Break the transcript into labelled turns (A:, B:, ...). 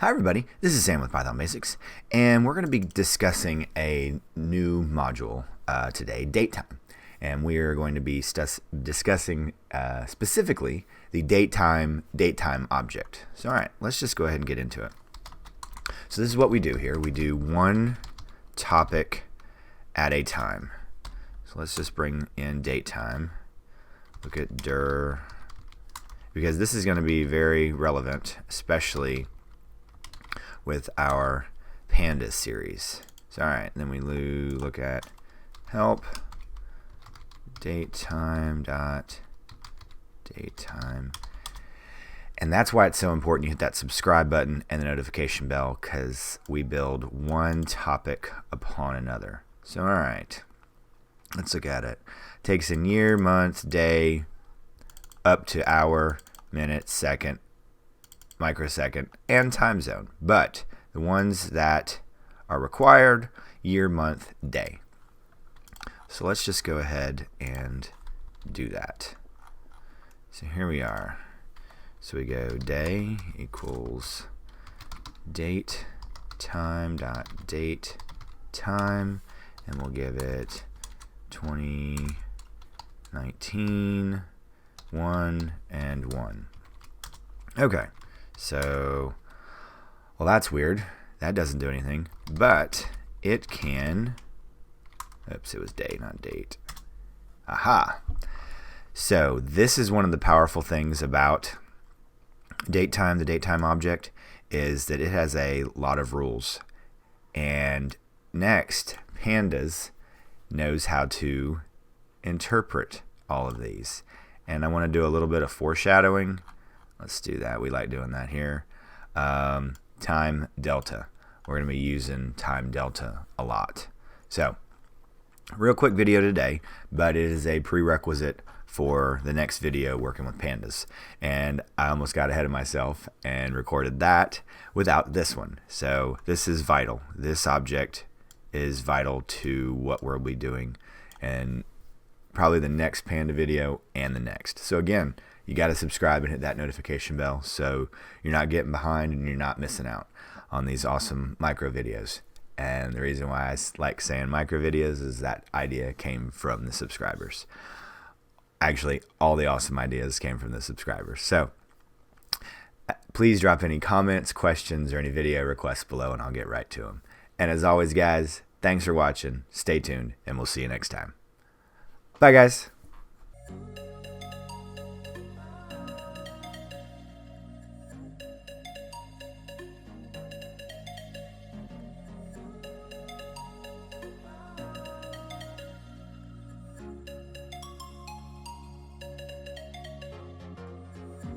A: Hi everybody, this is Sam with Python Basics, and we're going to be discussing a new module today, Datetime. And we are going to be discussing specifically the Datetime object. So alright, let's just go ahead and get into it. So this is what we do here. We do one topic at a time. So let's just bring in Datetime. Look at dir, because this is going to be very relevant, especially with our pandas series. So alright, then we look at help datetime datetime, and that's why it's so important you hit that subscribe button and the notification bell, because we build one topic upon another. So alright, let's look at it. Takes in year, month, day, up to hour, minute, second, microsecond, and time zone, but the ones that are required: year, month, day. So let's just go ahead and do that. So here we are. So we go day equals date time dot date time, and we'll give it 2019 1 and 1. Okay. So, well, that's weird. That doesn't do anything, but it can, oops, it was day, not date. Aha. So this is one of the powerful things about Datetime, the Datetime object, is that it has a lot of rules. And next, Pandas knows how to interpret all of these. And I want to do a little bit of foreshadowing. Let's do that. We like doing that here. Time delta. We're going to be using time delta a lot. So, real quick video today, but it is a prerequisite for the next video working with pandas. And I almost got ahead of myself and recorded that without this one. So this is vital. This object is vital to what we'll be doing, and probably the next panda video and the next. So again, you got to subscribe and hit that notification bell so you're not getting behind and you're not missing out on these awesome micro videos. And the reason why I like saying micro videos is that idea came from the subscribers. Actually, all the awesome ideas came from the subscribers. So please drop any comments, questions, or any video requests below, and I'll get right to them. And as always, guys, thanks for watching. Stay tuned, and we'll see you next time. Bye, guys.